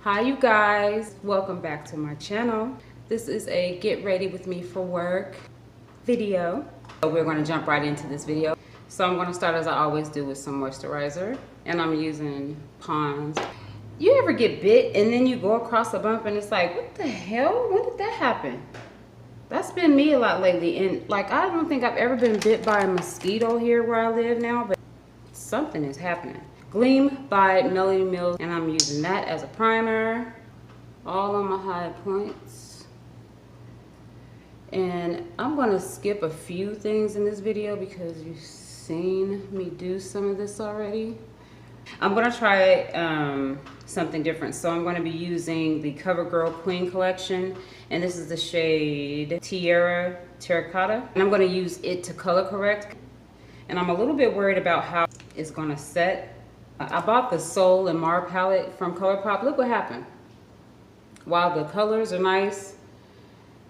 Hi you guys, welcome back to my channel. This is a get ready with me for work video. So we're going to jump right into this video. So I'm going to start as I always do with some moisturizer, and I'm using Pond's. You ever get bit and then you go across a bump and it's like, what the hell? When did that happen? That's been me a lot lately, and like I don't think I've ever been bit by a mosquito here where I live now, but something is happening. Gleam by Melody Mills, and I'm using that as a primer all on my high points. And I'm going to skip a few things in this video because you've seen me do some of this already. I'm going to try something different. So I'm going to be using the CoverGirl Queen collection, and this is the shade Tierra Terracotta, and I'm going to use it to color correct. And I'm a little bit worried about how it's going to set. I bought the Soul and Mar palette from ColourPop. Look what happened. While the colors are nice,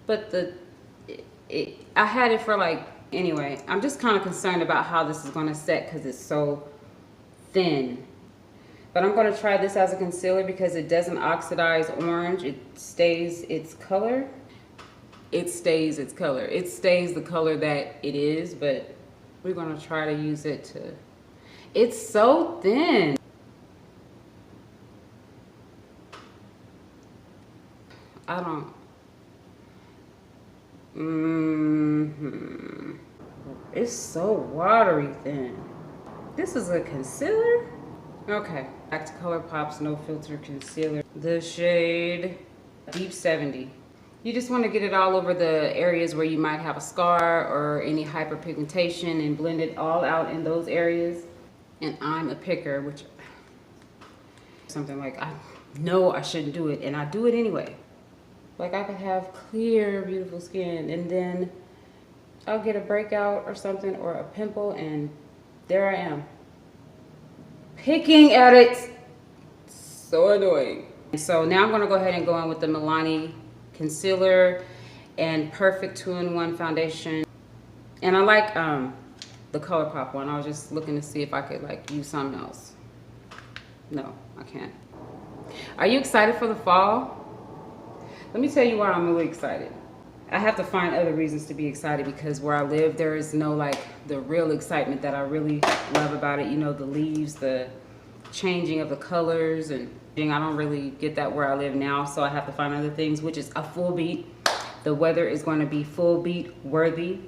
but I had it for like, anyway, I'm just kind of concerned about how this is going to set because it's so thin. But I'm going to try this as a concealer because it doesn't oxidize orange. It stays its color. It stays its color. It stays the color that it is, but we're going to try to use it to... It's so thin. I don't... It's so watery thin. This is a concealer? Okay, back to ColourPop's No Filter Concealer. The shade Deep 70. You just want to get it all over the areas where you might have a scar or any hyperpigmentation and blend it all out in those areas. And I'm a picker, which something like I know I shouldn't do it, and I do it anyway. Like I could have clear, beautiful skin, and then I'll get a breakout or something or a pimple, and there I am. Picking at it. So annoying. So now I'm going to go ahead and go in with the Milani concealer and Perfect 2-in-1 foundation. And I like the ColourPop one. I was just looking to see if I could like use something else. No, I can't. Are you excited for the fall? Let me tell you why I'm really excited. I have to find other reasons to be excited because where I live, there is no like the real excitement that I really love about it. You know, the leaves, the changing of the colors, and I don't really get that where I live now. So I have to find other things, which is a full beat. The weather is going to be full beat worthy.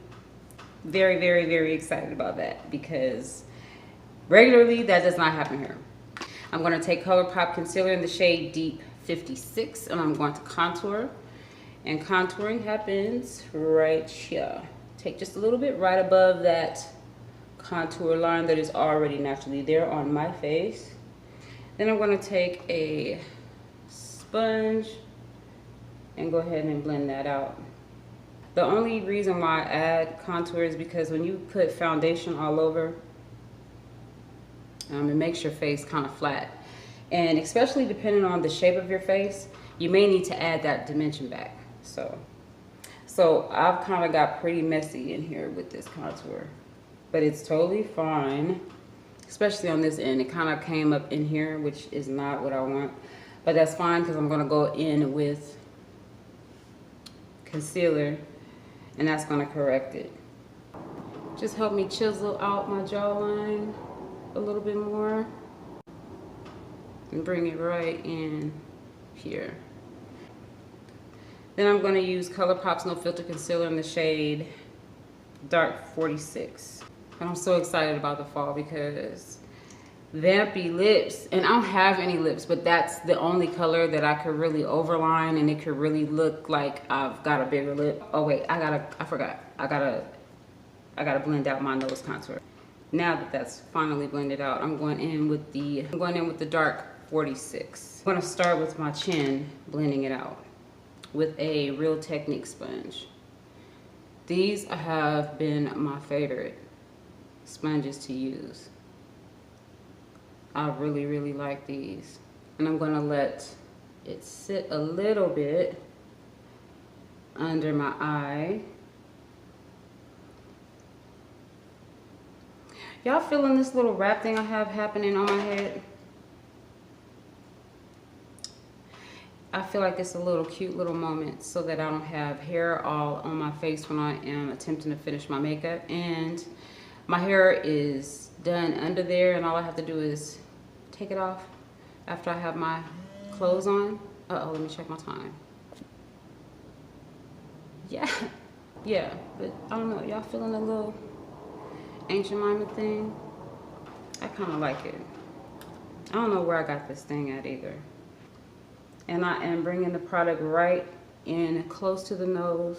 Very, very, very excited about that because regularly that does not happen here. I'm going to take ColourPop concealer in the shade Deep 56, and I'm going to contour. And contouring happens right here. Take just a little bit right above that contour line that is already naturally there on my face. Then I'm going to take a sponge and go ahead and blend that out. The only reason why I add contour is because when you put foundation all over, it makes your face kind of flat. And especially depending on the shape of your face, you may need to add that dimension back. So I've kind of got pretty messy in here with this contour, but it's totally fine, especially on this end. It kind of came up in here, which is not what I want, but that's fine because I'm going to go in with concealer, and that's going to correct it. Just help me chisel out my jawline a little bit more and bring it right in here. Then I'm going to use ColourPop's No Filter Concealer in the shade Dark 46. And I'm so excited about the fall because vampy lips, and I don't have any lips, but that's the only color that I could really overline, and it could really look like I've got a bigger lip. Oh wait, I forgot. I gotta blend out my nose contour. Now that that's finally blended out, I'm going in with the Dark 46. I'm going to start with my chin, blending it out with a Real Technique sponge. These have been my favorite sponges to use. I really, really like these. And I'm going to let it sit a little bit under my eye. Y'all feeling this little wrap thing I have happening on my head? I feel like it's a little cute little moment so that I don't have hair all on my face when I am attempting to finish my makeup. And my hair is done under there, and all I have to do is take it off after I have my clothes on. Uh-oh, let me check my time. Yeah, but I don't know, y'all feeling a little ancient mama thing? I kind of like it. I don't know where I got this thing at either. And I am bringing the product right in close to the nose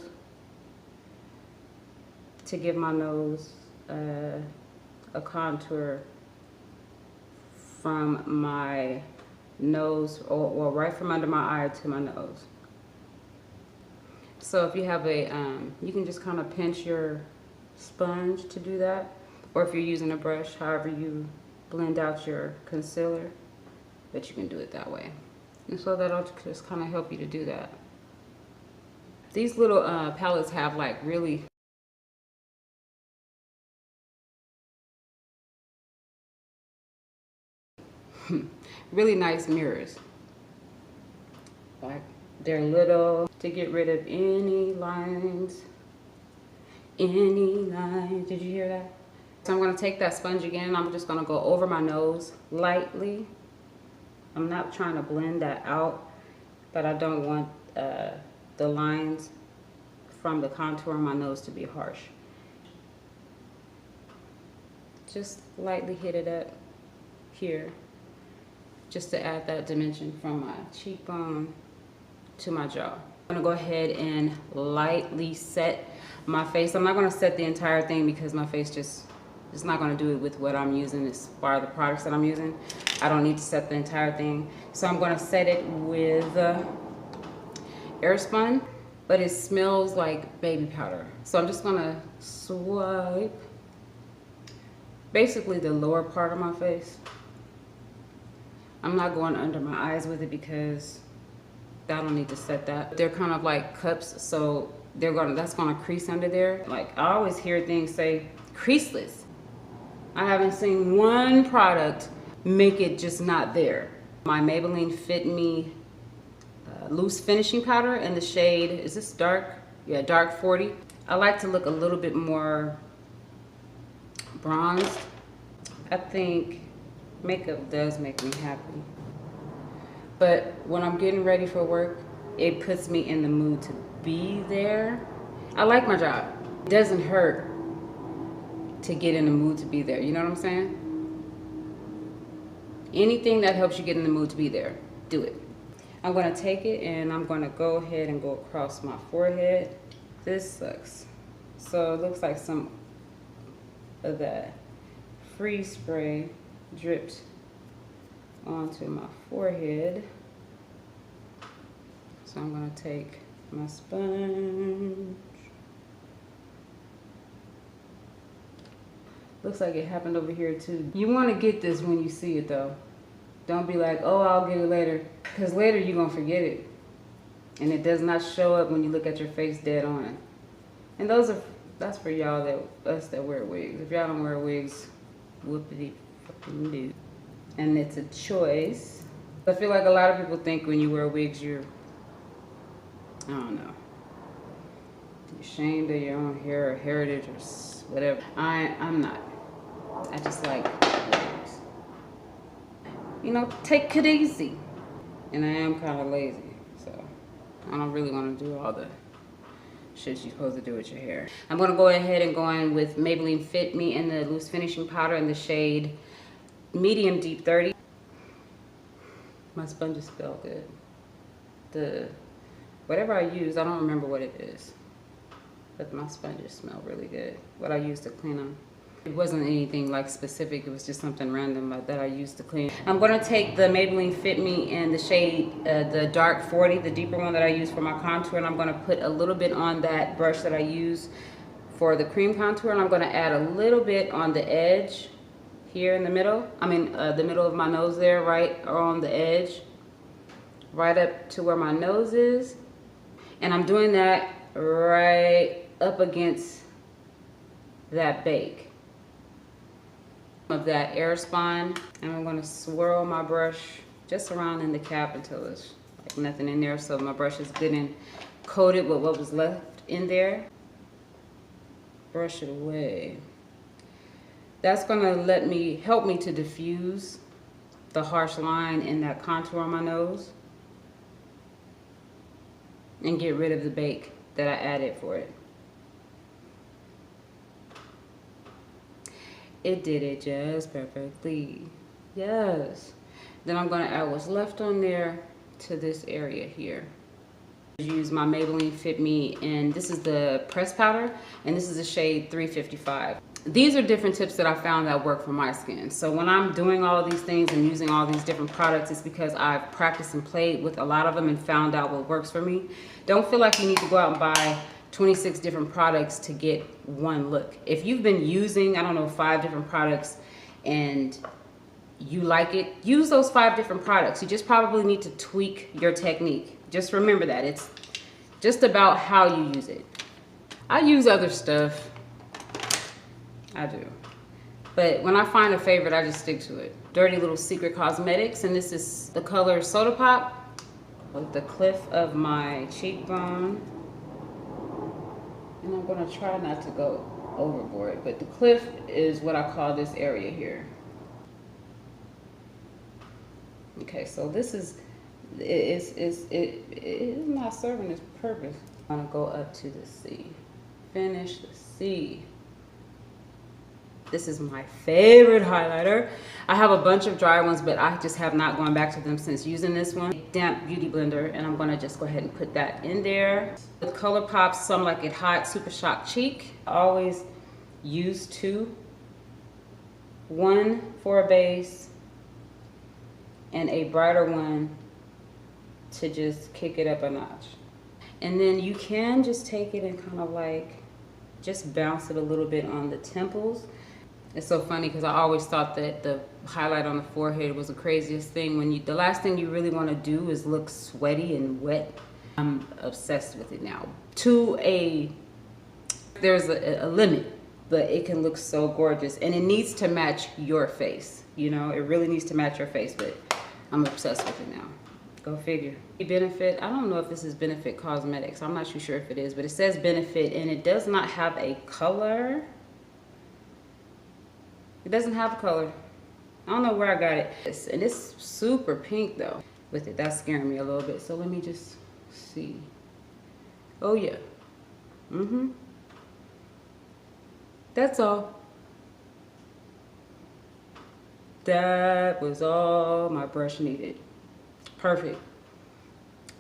to give my nose a contour from my nose, or right from under my eye to my nose. So if you have a, you can just kind of pinch your sponge to do that, or if you're using a brush, however you blend out your concealer, but you can do it that way. And so that'll just kind of help you to do that. These little palettes have like really really nice mirrors. Like, they're little to get rid of any lines. Any lines, did you hear that? So I'm gonna take that sponge again, and I'm just gonna go over my nose lightly. I'm not trying to blend that out, but I don't want the lines from the contour on my nose to be harsh. Just lightly hit it up here, just to add that dimension from my cheekbone to my jaw. I'm gonna go ahead and lightly set my face. I'm not gonna set the entire thing because my face just is not gonna do it with what I'm using as far as the products that I'm using. I don't need to set the entire thing. So I'm gonna set it with Airspun, but it smells like baby powder. So I'm just gonna swipe basically the lower part of my face. I'm not going under my eyes with it because I don't need to set that. They're kind of like cups, so that's gonna crease under there. Like, I always hear things say creaseless. I haven't seen one product make it just not there. My Maybelline Fit Me loose finishing powder in the shade, is this dark? Yeah, dark 40. I like to look a little bit more bronzed. I think makeup does make me happy. But when I'm getting ready for work, it puts me in the mood to be there. I like my job. It doesn't hurt to get in the mood to be there. You know what I'm saying? Anything that helps you get in the mood to be there, do it. I'm gonna take it and I'm gonna go ahead and go across my forehead. This sucks. So it looks like some of that freeze spray dripped onto my forehead. So I'm gonna take my sponge. Looks like it happened over here too. You wanna get this when you see it though. Don't be like, oh, I'll get it later. Because later you're gonna forget it. And it does not show up when you look at your face dead on. And that's for y'all us that wear wigs. If y'all don't wear wigs, whoopity fucking do. And it's a choice. I feel like a lot of people think when you wear wigs, you're, I don't know, you're ashamed of your own hair or heritage or whatever. I'm not. I just like wigs. You know, take it easy. And I am kind of lazy, so I don't really want to do all the shit you're supposed to do with your hair. I'm going to go ahead and go in with Maybelline Fit Me in the loose finishing powder in the shade Medium Deep 30. My sponges smell good. Whatever I use, I don't remember what it is, but my sponges smell really good. What I use to clean them. It wasn't anything like specific, it was just something random that I used to clean. I'm gonna take the Maybelline Fit Me in the shade, the dark 40, the deeper one that I use for my contour, and I'm gonna put a little bit on that brush that I use for the cream contour, and I'm gonna add a little bit on the edge here in the middle. I mean, the middle of my nose there, right on the edge, right up to where my nose is. And I'm doing that right up against that bake of that Airspun, and I'm going to swirl my brush just around in the cap until it's like nothing in there. So my brush is good and coated with what was left in there. Brush it away. That's gonna help me to diffuse the harsh line in that contour on my nose and get rid of the bake that I added for it. It did it just perfectly. Yes. Then I'm gonna add what's left on there to this area here. Use my Maybelline Fit Me, and this is the pressed powder, and this is the shade 355. These are different tips that I found that work for my skin. So when I'm doing all of these things and using all these different products, it's because I've practiced and played with a lot of them and found out what works for me. Don't feel like you need to go out and buy 26 different products to get one look. If you've been using, I don't know, 5 different products and you like it, use those 5 different products. You just probably need to tweak your technique. Just remember that. It's just about how you use it. I use other stuff. I do. But when I find a favorite, I just stick to it. Dirty Little Secret Cosmetics, and this is the color Soda Pop with the cliff of my cheekbone. And I'm gonna try not to go overboard, but the cliff is what I call this area here. Okay, so this is, it is not serving its purpose. I'm gonna go up to the C. Finish the C. This is my favorite highlighter. I have a bunch of dry ones, but I just have not gone back to them since using this one. Damp Beauty Blender, and I'm gonna just go ahead and put that in there. With ColourPop Some Like It Hot Super Shock Cheek, I always use 2. 1 for a base, and a brighter one to just kick it up a notch. And then you can just take it and kind of like, just bounce it a little bit on the temples. It's so funny because I always thought that the highlight on the forehead was the craziest thing. When the last thing you really want to do is look sweaty and wet. I'm obsessed with it now. There's a limit, but it can look so gorgeous, and it needs to match your face. You know, it really needs to match your face, but I'm obsessed with it now. Go figure. Benefit, I don't know if this is Benefit Cosmetics. I'm not too sure if it is, but it says Benefit, and it does not have a color. It doesn't have a color. I don't know where I got it. And it's super pink though. With it, that's scaring me a little bit. So let me just see. Oh yeah. That's all. That was all my brush needed. Perfect.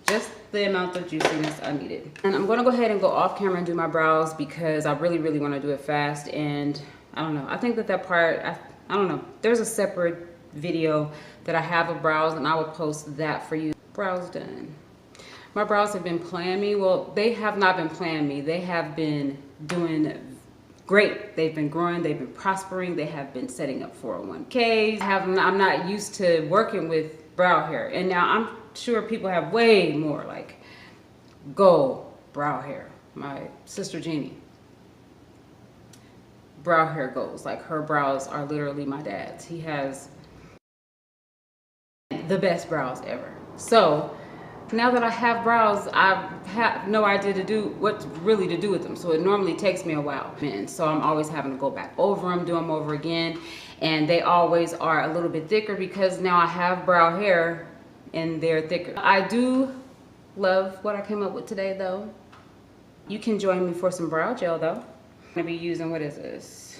Just the amount of juiciness I needed. And I'm gonna go ahead and go off camera and do my brows because I really, really wanna do it fast. And I don't know, I think that part, I don't know. There's a separate video that I have of brows, and I will post that for you. Brows done. My brows have been playing me. Well, they have not been playing me. They have been doing great. They've been growing, they've been prospering, they have been setting up 401ks. I'm not used to working with brow hair, and now I'm sure people have way more like gold brow hair. My sister Jeannie, brow hair goals, like her brows are literally my dad's. He has the best brows ever. So now that I have brows, I have no idea what really to do with them. So it normally takes me a while. And so I'm always having to go back over them, do them over again. And they always are a little bit thicker because now I have brow hair and they're thicker. I do love what I came up with today though. You can join me for some brow gel though. I'm gonna be using, what is this?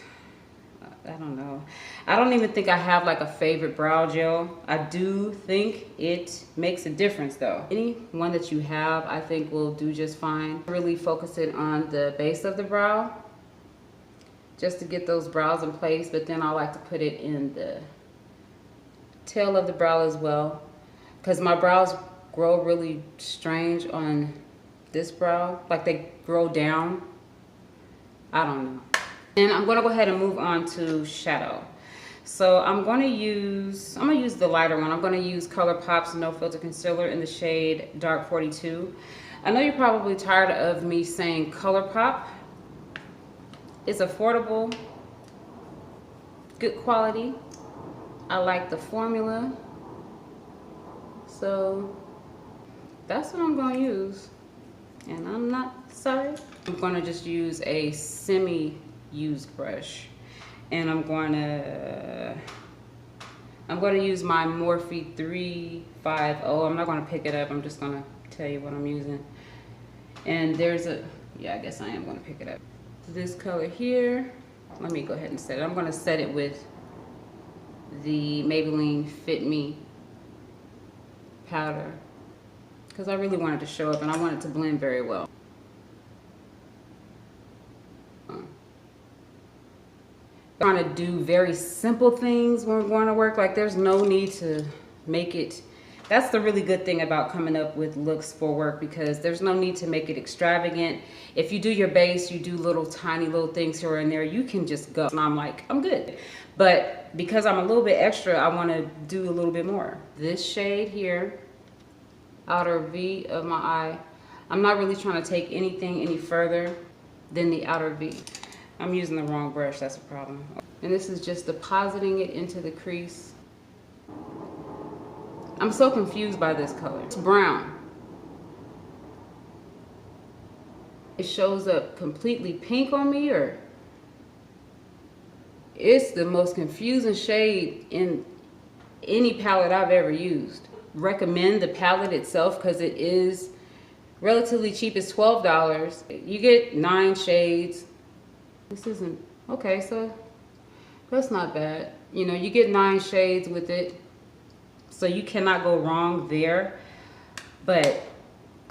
I don't know. I don't even think I have like a favorite brow gel. I do think it makes a difference though. Any one that you have, I think will do just fine. Really focus it on the base of the brow, just to get those brows in place, but then I like to put it in the tail of the brow as well, because my brows grow really strange on this brow, like they grow down. I don't know. And I'm gonna go ahead and move on to shadow. So I'm gonna use the lighter one. I'm gonna use ColourPop's No Filter Concealer in the shade Dark 42. I know you're probably tired of me saying ColourPop. It's affordable, good quality. I like the formula. So that's what I'm gonna use. And I'm not sorry. I'm gonna just use a semi-used brush. And I'm gonna use my Morphe 350. I'm not gonna pick it up, I'm just gonna tell you what I'm using. And there's a, yeah, I guess I am gonna pick it up. This color here, let me go ahead and set it. I'm gonna set it with the Maybelline Fit Me Powder, because I really wanted to show up and I want it to blend very well. I'm trying to do very simple things when we're going to work. Like, there's no need to make it. That's the really good thing about coming up with looks for work, because there's no need to make it extravagant. If you do your base, you do little tiny little things here and there, you can just go. And I'm like, I'm good. But because I'm a little bit extra, I want to do a little bit more. This shade here, outer V of my eye, I'm not really trying to take anything any further than the outer V. I'm using the wrong brush, that's a problem. And this is just depositing it into the crease. I'm so confused by this color. It's brown. It shows up completely pink on me, or it's the most confusing shade in any palette I've ever used. Recommend the palette itself because it is relatively cheap. It's $12. You get 9 shades. This isn't, okay, so that's not bad. You know, you get 9 shades with it. So you cannot go wrong there. But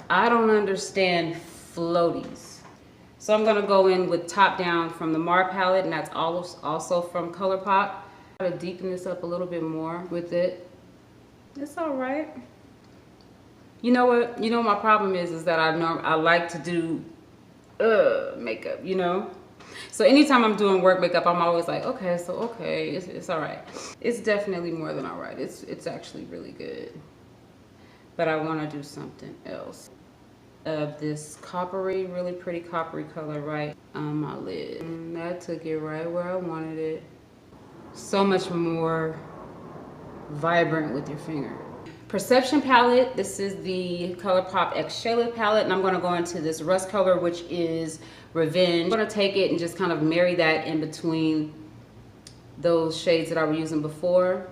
I don't understand floaties. So I'm gonna go in with Top Down from the Mar palette, and that's also from ColourPop. Try to deepen this up a little bit more with it. It's all right. You know what? You know my problem is that I like to do makeup, you know? So anytime I'm doing work makeup, I'm always like, okay, so okay, it's all right. It's definitely more than all right. It's actually really good. But I want to do something else. Of this coppery, really pretty coppery color right on my lid. And that took it right where I wanted it. So much more vibrant with your finger. Perception palette, this is the ColourPop X Shayla palette, and I'm going to go into this rust color, which is Revenge. I'm going to take it and just kind of marry that in between those shades that I was using before.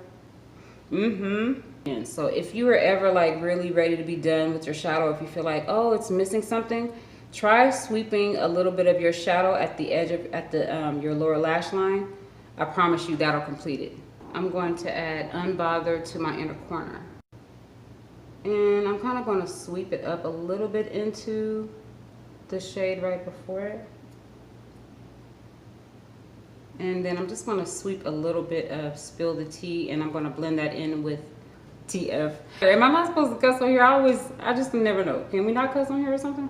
And so if you were ever like really ready to be done with your shadow, if you feel like, oh, it's missing something, try sweeping a little bit of your shadow at the edge of your lower lash line. I promise you that'll complete it. I'm going to add Unbothered to my inner corner. And I'm kind of going to sweep it up a little bit into the shade right before it. And then I'm just going to sweep a little bit of Spill the Tea, and I'm going to blend that in with TF. Am I not supposed to cuss on here? I just never know. Can we not cuss on here or something?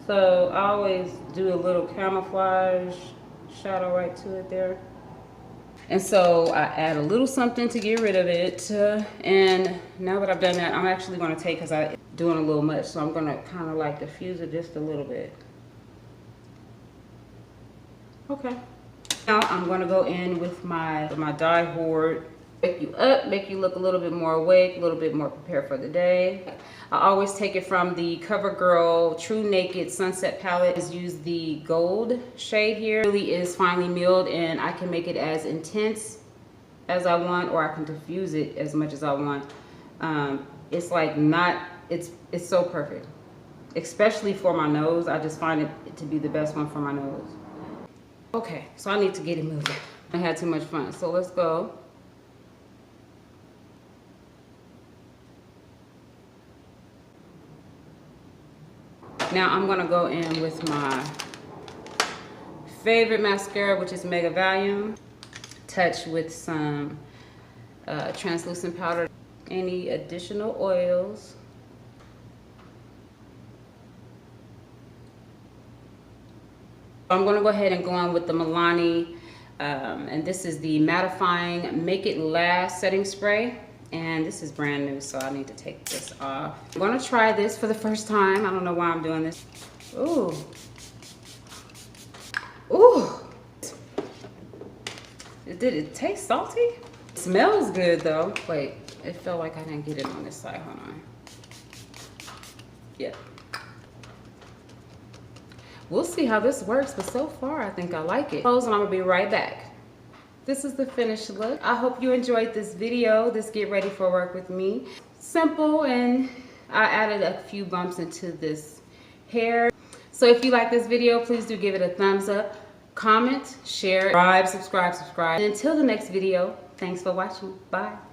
So I always do a little camouflage shadow right to it there. And so I add a little something to get rid of it. And now that I've done that, I'm actually going to take, because I'm doing a little much, so I'm going to kind of like diffuse it just a little bit. Okay. Now I'm going to go in with my Die Hoard. Wake you up, make you look a little bit more awake, a little bit more prepared for the day. I always take it from the CoverGirl True Naked Sunset palette. Just use the gold shade here. It really is finely milled, and I can make it as intense as I want, or I can diffuse it as much as I want. It's like it's so perfect, especially for my nose. I just find it to be the best one for my nose. Okay, so I need to get it moving. I had too much fun, so let's go. Now I'm gonna go in with my favorite mascara, which is Mega Volume. Touch with some translucent powder. Any additional oils. I'm gonna go ahead and go on with the Milani, and this is the Mattifying Make It Last Setting Spray. And this is brand new, so I need to take this off. I'm gonna try this for the first time. I don't know why I'm doing this. Ooh. Ooh. Did it taste salty? It smells good though. Wait, it felt like I didn't get it on this side. Hold on. Yeah. We'll see how this works, but so far I think I like it. Close, and I'm gonna be right back. This is the finished look. I hope you enjoyed this video, this get ready for work with me. Simple, and I added a few bumps into this hair. So if you like this video, please do give it a thumbs up, comment, share, subscribe. And until the next video, thanks for watching. Bye.